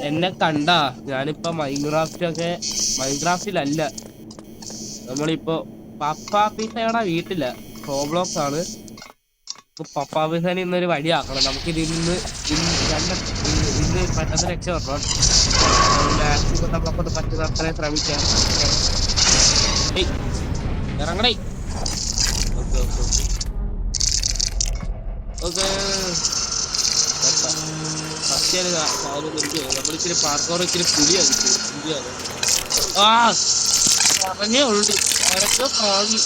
എന്നെ കണ്ടാ ഞാനിപ്പോ മൈൻക്രാഫ്റ്റിലല്ല. നമ്മളിപ്പോ പപ്പാ പിസയുടെ വീട്ടില് റോബ്ലോക്സ് ആണ്. പപ്പാ പിസേനെ ഇന്നൊരു വഴിയാക്കണം. നമുക്കിത് ഇന്ന് പെട്ടെന്ന് രക്ഷപ്പെടണം. മാക്സിമം നമ്മളെക്കൊണ്ട് പറ്റുന്ന അത്രയും ശ്രമിക്കാം. ഇറങ്ങണേ. ഓക്കെ ഓക്കെ ഓക്കെ നമ്മളിച്ചിരി പാർക്കോർ ഇച്ചിരി പുലിയാണ്. പറഞ്ഞേ ഉള്ളു പ്രാഗി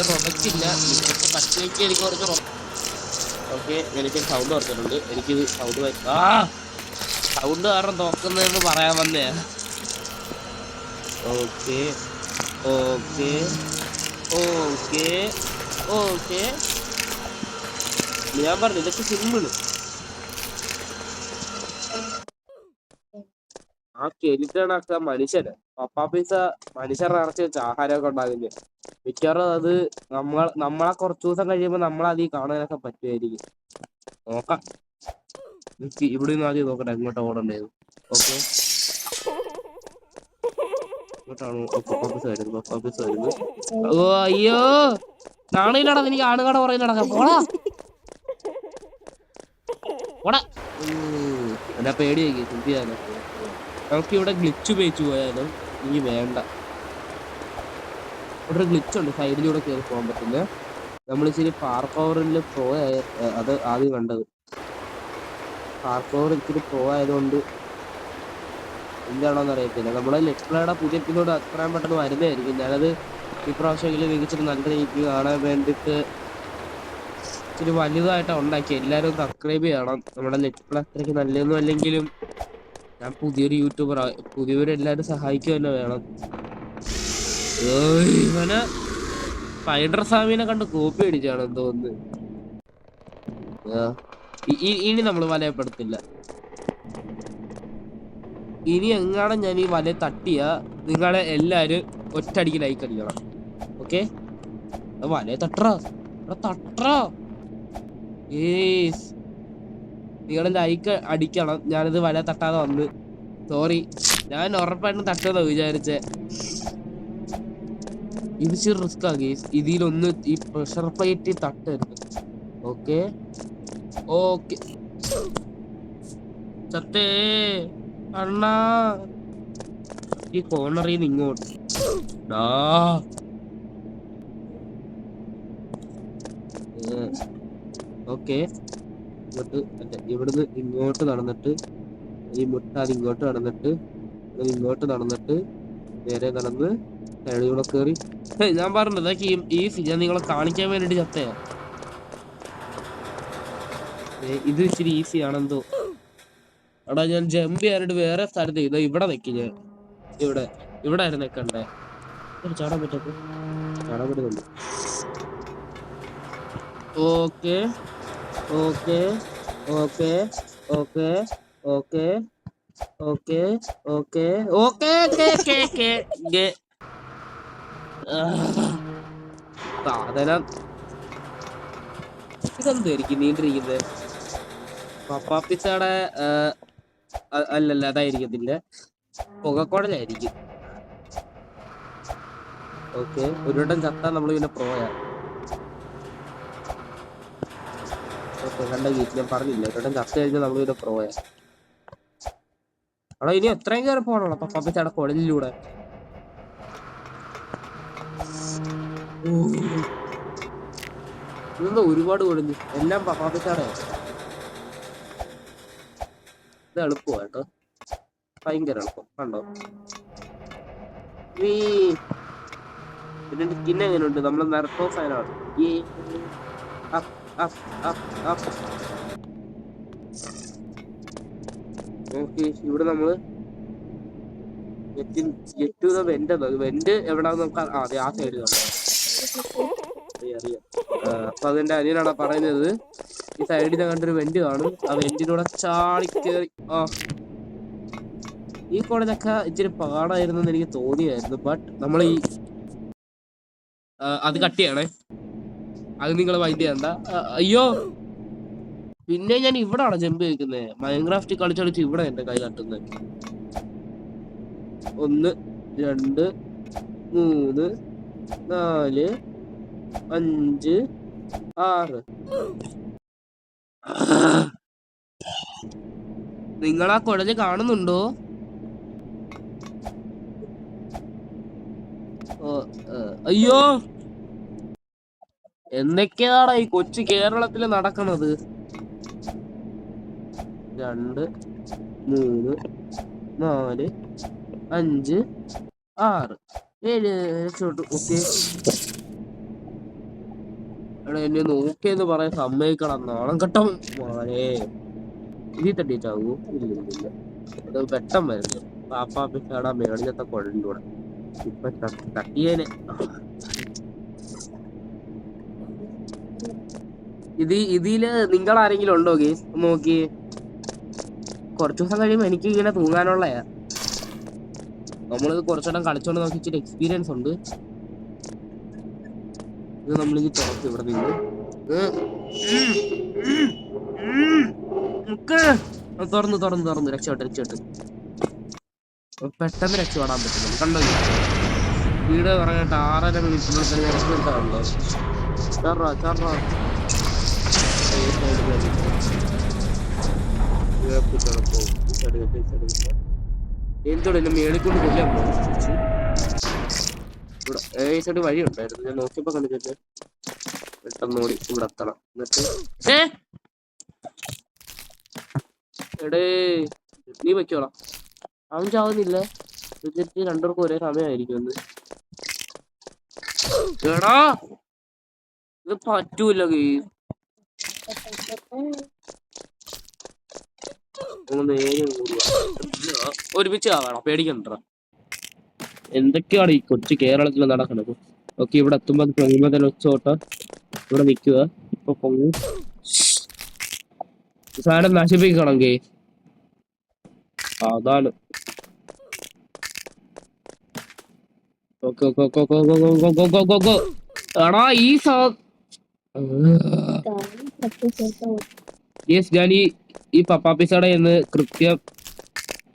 റൊബക്കില്ല. പച്ചയ്ക്ക് എനിക്ക് കുറച്ച് ഓക്കെ. എനിക്കൊരു സൗണ്ട് ഓർത്തിട്ടുണ്ട്. എനിക്കിത് സൗണ്ട് കാരണം തോക്കുന്നതെന്ന് പറയാൻ വന്നേ. Okay okay okay okay. ഞാൻ പറഞ്ഞു ഇതൊക്കെ സിമ്പിള്. ആ കെലിക്കണക്ക മനുഷ്യന് പപ്പാ പിസ മനുഷ്യരുടെ ഇറച്ചി വെച്ച് ആഹാരമൊക്കെ ഉണ്ടാകുന്നത്. മിക്കവാറും അത് നമ്മളെ കുറച്ചു ദിവസം കഴിയുമ്പോൾ നമ്മളതിൽ കാണാനൊക്കെ പറ്റുമായിരിക്കും. നോക്കാം. ഇവിടെ നിന്ന് ആദ്യം നോക്കട്ടെ എങ്ങോട്ടാ ഓടണ്ടേത്. ഓക്കെ ഇങ്ങോട്ടാണ് പപ്പാ പിസ വരുന്നത്. ഓ അയ്യോ നാണയില്ലടാ എനിക്ക് ആണുകാട പറയുന്ന നടക്കാം. പോടാ എന്നാ പേടിയാക്കി ചിന്തിയാലോ. നമുക്കിവിടെ ഗ്ലിച്ച് ഉപയോഗിച്ച് പോയാലും എനിക്ക് വേണ്ട. ഇവിടെ ഒരു ഗ്ലിച്ച് ഉണ്ട്, സൈഡിലൂടെ കയറി പോകാൻ പറ്റില്ല. നമ്മളിച്ചിരി പാർക്കോറിൽ പ്രോ അത് ആദ്യം കണ്ടത്. പാർക്കോർ ഇച്ചിരി പ്രോ ആയതുകൊണ്ട് എന്താണോന്ന് അറിയത്തില്ല. നമ്മളെ ലെറ്റ്സ് പ്ലേയുടെ പുതിയ എപ്പിസോഡ് അത്രയും പെട്ടെന്ന് വരുന്നതായിരിക്കും. ഞാനത് ഇപ്രാവശ്യമെങ്കിലും മികച്ചൊരു നല്ല രീതിക്ക് കാണാൻ വേണ്ടിയിട്ട് ഇച്ചിരി വലുതായിട്ടാണ് ഉണ്ടാക്കി. എല്ലാവരും സബ്സ്ക്രൈബ് ചെയ്യണം. നമ്മുടെ ലെറ്റ്സ് പ്ലേ അത്രയ്ക്ക് നല്ലതൊന്നും അല്ലെങ്കിലും ഞാൻ പുതിയൊരു യൂട്യൂബറാണ്. പുതിയവരെല്ലാവരും സഹായിക്കുക തന്നെ വേണം. ഇവന് സ്പൈഡർ സാമിനെ കണ്ട് കോപ്പി അടിച്ചാണെന്ന് തോന്നുന്നു. ഇനി നമ്മൾ വലയപ്പെടുത്തില്ല. ഇനി എങ്ങാനും ഞാൻ ഈ വല തട്ടിയ നിങ്ങളെ എല്ലാരും ഒറ്റയടിക്ക് ലൈക്ക് അടിക്കണം. ഓക്കെ വല തട്ടറ. നിങ്ങൾ ലൈക്ക് അടിക്കണം. ഞാനിത് വല തട്ടാതെ വന്ന് സോറി. ഞാൻ ഉറപ്പായിട്ടും തട്ടുമെന്നാ വിചാരിച്ചേ. ഇത് ഇച്ചിരി റിസ്ക് ആ ഗേസ്. ഇതിലൊന്ന് ഈ pressure plate തട്ടരുത്. Okay okay Sathe അണ്ണാ. ഈ കോർണറിൽ നിന്ന് ഇങ്ങോട്ട് ഓക്കെ. ഇങ്ങോട്ട് അല്ല, ഇവിടുന്ന് ഇങ്ങോട്ട് നടന്നിട്ട് ഈ മുട്ടാതെ ഇങ്ങോട്ട് നടന്നിട്ട് ഇങ്ങോട്ട് നടന്നിട്ട് നേരെ നടന്ന് സൈഡിലൂടെ കയറി. ഞാൻ പറഞ്ഞത് ഈസി. ഞാൻ നിങ്ങളെ കാണിക്കാൻ വേണ്ടിട്ട് ചത്തയാ. ഇത് ഇച്ചിരി ഈസി ആണെന്തോ. എടാ ഞാൻ ജമ്പ് ചെയ്യാനായിട്ട് വേറെ സ്ഥലത്ത് ചെയ്ത ഇവിടെ നിൽക്കി. ഞാൻ ഇവിടെ ആയിരുന്നു നിൽക്കണ്ടേ. ചാടാൻ പറ്റുന്നുണ്ട്. Okay okay okay okay okay okay okay okay. സാധനം ഇതെന്തായിരിക്കും നീണ്ടിരിക്കുന്നത്? പപ്പാ പിസയുടെ അല്ലല്ല, അതായിരിക്കത്തില്ല. പുകക്കുഴലായിരിക്കും. ഓക്കെ ഒരു വട്ടം ചത്താൽ നമ്മൾ പിന്നെ പ്രോയാ. ഓക്കെ കണ്ട ഗീറ്റ് ഞാൻ പറഞ്ഞില്ല. ഒരു വട്ടം ചത്ത കഴിഞ്ഞാൽ നമ്മൾ പിന്നെ പ്രോയാ. അവിടെ ഇനി എത്രയും കയറി പോകണല്ലോ പപ്പാ പിസയുടെ കുഴലിലൂടെ. ഇതൊന്നും ഒരുപാട് കുഴഞ്ഞു. എല്ലാം പപ്പാ പിസയുടെ. ഇത് എളുപ്പമാണ് കേട്ടോ, ഭയങ്കര എളുപ്പം. കണ്ടോ പിന്നെ സ്കിൻ എങ്ങനെയുണ്ട്? നമ്മൾ മെർക്കോ ഫാനാണ്. ഇവിടെ നമ്മള് വെന്റ് എവിടാന്ന് നമുക്ക് അതെ ആ സൈഡ് അറിയാം. അപ്പൊ അതെന്റെ അനിയനാണ് പറയുന്നത്. ഈ സൈഡിൽ കണ്ടൊരു വെന്റ് കാണും. ആ വെന്റിലൂടെ ചാടി കയറി. ഈ കോളേജൊക്കെ ഇച്ചിരി പാടായിരുന്നു എന്ന് എനിക്ക് തോന്നിയായിരുന്നു. ബട്ട് നമ്മൾ ഈ അത് കട്ട് ചെയ്യണേ. അത് നിങ്ങൾ മൈൻഡ് ചെയ്യണ്ട. അയ്യോ, പിന്നെ ഞാൻ ഇവിടാണ് ജമ്പ് കഴിക്കുന്നത്. മൈൻക്രാഫ്റ്റ് കളിച്ചടിച്ച് ഇവിടെ എന്റെ കൈ തട്ടുന്നത്. 1 2 3 4 5 6. നിങ്ങളാ കുഴല് കാണുന്നുണ്ടോ? അയ്യോ, എന്തൊക്കെയാണ് ഈ കൊച്ചു കേരളത്തില് നടക്കണത്? 2 3 4 5 6 7 രക്ഷപ്പെട്ടു. ഓക്കെ, എടാ എന്നെ നോക്കിയെന്ന് പറയാൻ സമ്മതിക്കണം. നാണം കെട്ടം മോനെ. ഇതിൽ തട്ടിട്ടാവൂ? ഇല്ല, അത് വെട്ടം വരുന്നു. പാപ്പാപ്പിക്കാടാ മേളിലത്തെ കുഴലിൻ്റെ കൂടെ ഇപ്പൊ തട്ടിയേനെ. ഇതില് നിങ്ങൾ ആരെങ്കിലും ഉണ്ടോ ഗേസ്? നോക്കി, കുറച്ചു ദിവസം കഴിയുമ്പോ എനിക്ക് ഇങ്ങനെ തൂങ്ങാനുള്ളയാ. നമ്മളിത് കുറച്ചിടം കളിച്ചോണ്ട് നോക്കി ഇച്ചിരി എക്സ്പീരിയൻസ് ഉണ്ട്. ഇത് നമ്മളിത് തുറക്കും ഇവിടെ നിന്ന്. തുറന്നു രക്ഷപ്പെട്ട് പെട്ടെന്ന് രക്ഷപ്പെടാൻ പറ്റുന്നു. കണ്ടോ, വീട് പറഞ്ഞിട്ട് 6.5 മിനിറ്റിനുള്ളിൽ തന്നെ രക്ഷപ്പെട്ടാണല്ലോ. എന്തോടെ എന്നെ മേളിക്കൊണ്ട് കൊല്ലാൻ പോകും. ഇവിടെ ഈ സൈഡ് വഴി ഉണ്ടായിരുന്നു, ഞാൻ നോക്കിയപ്പോ കണ്ടിട്ട് പെട്ടെന്ന് ഓടി ഇവിടെ എത്തണം. എന്നിട്ട് എടേ നീ വെക്കോളാം. അവൻ ചാവുന്നില്ല. 2 പേർക്കും ഒരേ സമയമായിരിക്കും എന്ന്. എടാ ഇത് പറ്റൂല. ഒരുമിച്ച് ആവണം, പേടിക്കണ്ട. എന്തൊക്കെയാണ് ഈ കൊച്ചു കേരളത്തിൽ നടക്കുന്നത്? ഓക്കെ, ഇവിടെ എത്തുമ്പോ പൊങ്ങുമ്പോ തന്നെ വെച്ചോട്ടോ. ഇവിടെ നിൽക്കുക. ഇപ്പൊ പൊങ്ങും. സാധനം നശിപ്പിക്കണമെങ്കിൽ അതാണ്. എടാ ഈ ഞാൻ ഈ പപ്പാപ്പിസട എന്ന് കൃത്യം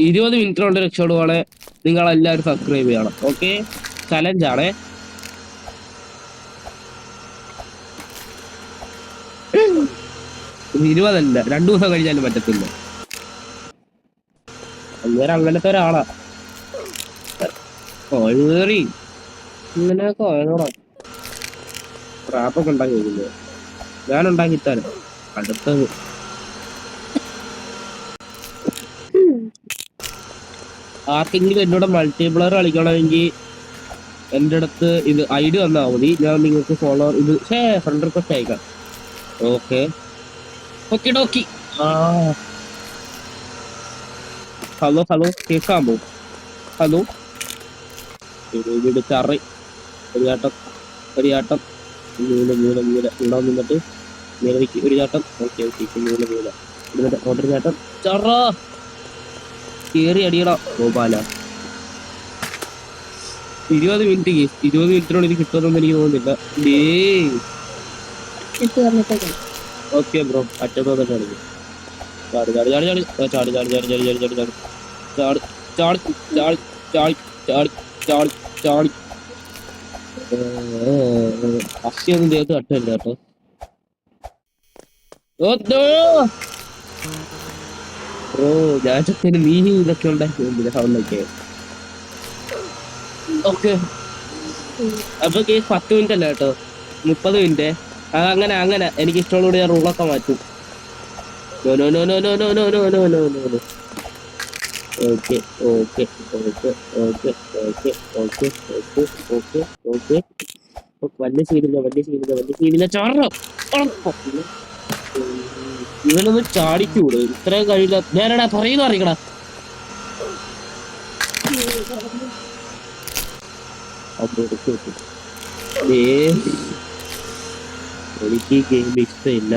20 മിനിറ്റിനുണ്ട് രക്ഷപ്പെടുവാണ്. നിങ്ങൾ എല്ലാവരും സബ്സ്ക്രൈബ് ചെയ്യണം. ഓക്കെ, ചലഞ്ചാണേ. ഇത് 20 അല്ല, 2 ദിവസം കഴിഞ്ഞാലും പറ്റത്തില്ല. അങ്ങനത്തെ ഒരാളാ. കോഴി ഇങ്ങനെയൊക്കെ ഓരോടാ ട്രാപ്പൊക്കെ ഉണ്ടാക്കി വെക്കുന്നത്. ഞാൻ ഉണ്ടാക്കിത്താനും അടുത്തത്. ആർക്കെങ്കിലും എന്നോട് മൾട്ടിപ്ലെയർ കളിക്കണമെങ്കിൽ എൻ്റെ അടുത്ത് ഇത് ID വന്നാൽ മതി. ഞാൻ നിങ്ങൾക്ക് ഫോളോവർ ഇത് ഫ്രണ്ട് റിക്വസ്റ്റ് അയക്കാം. ഓക്കെ ഡോക്കി. ഹലോ കേൾക്കാമോ? ഹലോ, ചറി ഒരു ചാട്ടം ഇവിടെ നിന്നിട്ട് നിലവിക്ക് ഒരു ചാട്ടം. ഓക്കെ എന്നിട്ട് ഓർഡർ ചാട്ടം. ചറ കേറി അടിയടാ ഗോപാല. 20 മിനിറ്റ് 20 മിനിറ്റിനുള്ളിൽ കിട്ടുമെന്നൊന്നും എനിക്ക് തോന്നുന്നില്ല. ഓക്കെ ബ്രോ, അറ്റത്ത് വന്നിട്ട് കളിക്കും. അസ്ഥിയൊന്നും ദേഹത്ത് തട്ടില്ല കേട്ടോ. ഓ ഞാൻ നീ ഇതൊക്കെ ഉണ്ടാക്കി സൗണ്ടൊക്കെ. ഓക്കെ, അപ്പൊ 10 മിനിറ്റ് അല്ല കേട്ടോ, 30 മിനിറ്റ്. അങ്ങനെ എനിക്ക് ഇഷ്ടമുള്ള ഞാൻ റൂളൊക്കെ മാറ്റും. ഓക്കെ വലിയ സീനില്ല ചാടോ. ഇവനൊന്ന് ചാടിക്കൂടെ? ഇത്രയും കഴിയില്ല. ഞാനടാ പറയുന്നു അറിയിക്കടാ. എനിക്ക് ഈ ഗെയിം ഇഷ്ടമില്ല.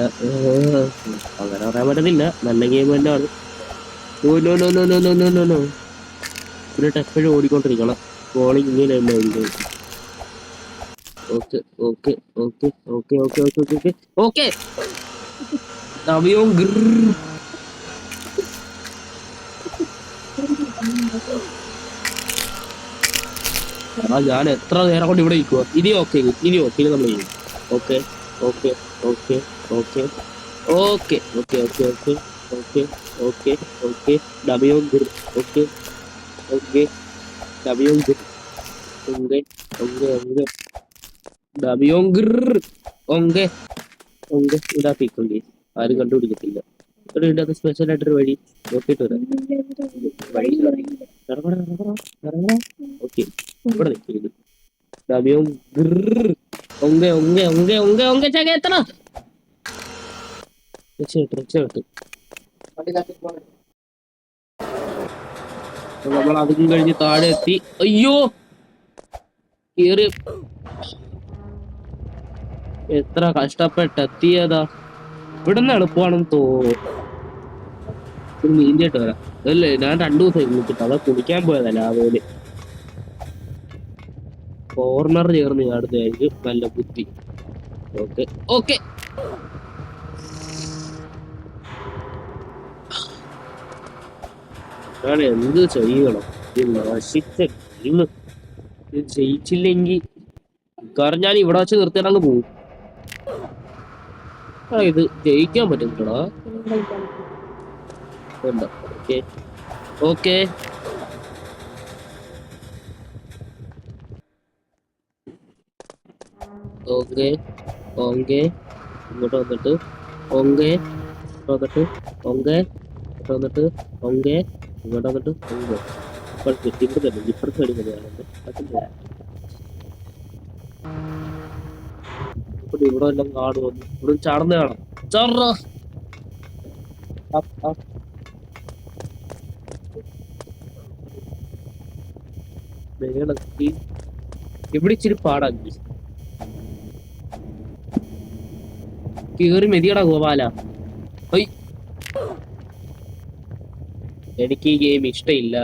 അങ്ങനെ പറയാൻ പറ്റത്തില്ല, നല്ല ഗെയിം തന്നെയാണ്. എന്നിട്ട് എപ്പോഴും ഓടിക്കൊണ്ടിരിക്കണം. ഫോണിൽ ഇങ്ങനെ okay okay okay okay okay okay okay okay നവ്യോം ഞാൻ എത്ര നേരം കൊണ്ട് ഇവിടെ ഇരിക്കുക. ഇനി ഓക്കെ ഇനി ഓക്കെ ഇനി നമ്മൾ ചെയ്യും. Okay okay okay okay okay okay okay okay okay okay okay നവ്യോം ഓക്കെ ഓക്കെ നവ്യോം ഓക്കെ ഓക്കെ ഓക്കെ നവ്യോം ഓക്കെ ഓക്കെ ഇതാക്കിക്കൊള്ളി. ആരും കണ്ടുപിടിക്കത്തില്ല. ഒരു ഇതിന്റെ സ്പെഷ്യൽ ആയിട്ടൊരു വഴി നോക്കിയിട്ട് വരാം. വഴി ഓക്കെ ഇവിടെ നിൽക്കുന്നു. നവ്യോം ഒങ്കെ ഒങ്കെ ഒങ്കെ ഒങ്കെ ഒങ്കെ ചക എത്ര രക്ഷപ്പെട്ടു രക്ഷപ്പെട്ടു. നമ്മൾ അതും കഴിഞ്ഞ് താഴെ എത്തി. അയ്യോ കേറി എത്ര കഷ്ടപ്പെട്ടെത്തിയതാ. ഇവിടുന്ന് എളുപ്പമാണെന്ന് തോന്നുന്നു. നീന്തിയിട്ട് വരാം. അല്ലേ ഞാൻ 2 ദിവസം കുളിച്ചിട്ട് അതാ കുളിക്കാൻ പോയതല്ല അതുപോലെ കോർണർ ചേർന്ന് ചാടുന്നതായിരിക്കും നല്ല ബുദ്ധി. ഓക്കെ ഓക്കെ ഞാൻ എന്ത് ചെയ്യണം? ഇത് നശിച്ച ടീം ഇത് ജയിച്ചില്ലെങ്കിൽ കാരണം ഞാൻ ഇവിടെ വെച്ച് നിർത്തിയിട്ടങ്ങ് പോകും. ഇത് ജയിക്കാൻ പറ്റുന്നുണ്ടോ? ഓക്കെ ഓക്കെ ഓക്കെ ഓക്കെ ഇങ്ങോട്ട് വന്നിട്ട് ഓങ്കെ വന്നിട്ട് ഓങ്കെ വന്നിട്ട് ഓങ്കെ ഇങ്ങോട്ട് വന്നിട്ട് ഓങ്കെ ഇപ്പോൾ കിട്ടിയിട്ട് തന്നെ ഇപ്പുറത്ത് സൈഡിൽ മതിയാകുന്നുണ്ട്. ഇവിടെ എല്ലാം കാണുമോ? ഇവിടെ ചാടുന്ന കാണാം. ചാടാ ഇവിടെ ഇച്ചിരി പാടാക്കി കേറി മെതിയടാ ഗോപാല. എനിക്ക് ഈ ഗെയിം ഇഷ്ടമില്ല.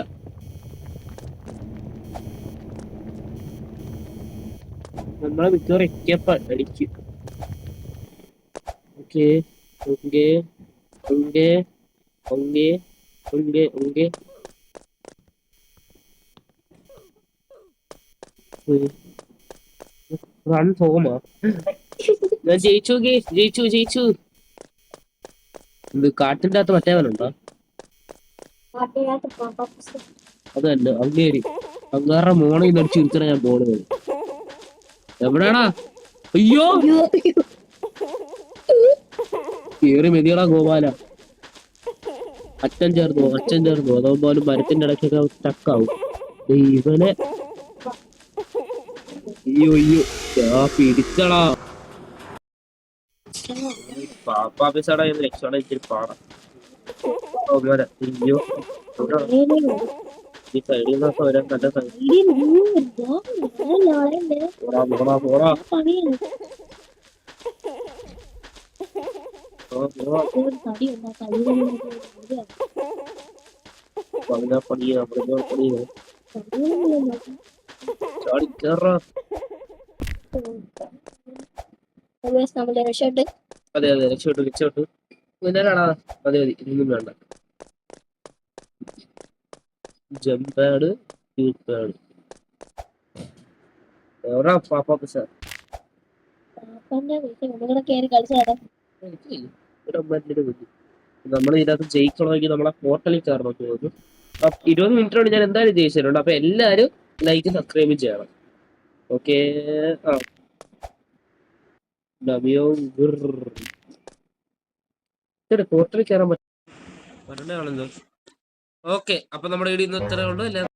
നമ്മളെ മിക്കവാറും എത്തിയപ്പ അടിക്കും. Okay okay okay okay okay okay run ഫോമാ. ഞാൻ ജയിച്ചു ജയിച്ചു ജയിച്ചു. ഇത് കാട്ടിന്റെ അകത്ത് മറ്റേവനുണ്ടോ? അത് തന്നെ അങ്ങേരി അങ്ങാരുടെ മോണെ നടിച്ച് ഇരിക്കണ ഞാൻ പോണത്. എവിടെയാടാ? അയ്യോ കേറി മെതിയടാ ഗോപാല. അച്ഛൻ ചേർന്നു അതാവുമ്പോ പോലും മരത്തിന്റെ ഇടയ്ക്കൊക്കെ സ്റ്റക്കാവും. ഇവനെ അയ്യോ അയ്യോ പിടിച്ചടാ. പാപ്പാപ്പിസടാ രക്ഷോടെ ഇച്ചിരി പാടാ. അയ്യോ ഈ സൈഡിൽ നിന്നൊക്കെ വരാൻ നല്ല പോടാ പോടാ ചാടി കേറാ. അതെ അതെ രക്ഷപ്പെട്ടു. പിന്നാലാടാ മതി ഇതൊന്നും വേണ്ട. ജമ്പാഡ് കീപ്പാഡ് എവിടാ പാപ്പാപ്പിസ? നമ്മൾ ഇതിനകത്ത് ജയിക്കണമെങ്കിൽ നമ്മളെ പോർട്ടലിൽ കയറണം തോന്നുന്നു. 20 മിനിറ്റ് കൊണ്ട് ഞാൻ എന്തായാലും ജയിച്ചിട്ടുണ്ട്. അപ്പൊ എല്ലാരും ലൈക്ക് സബ്സ്ക്രൈബ് ചെയ്യണം. ഓക്കെ ആ പോർട്ടലിൽ കയറാൻ പറ്റണോ? ഓക്കെ അപ്പൊ നമ്മുടെ വീഡിയോ ഇന്ന് ഇത്രേ ഉള്ളൂ.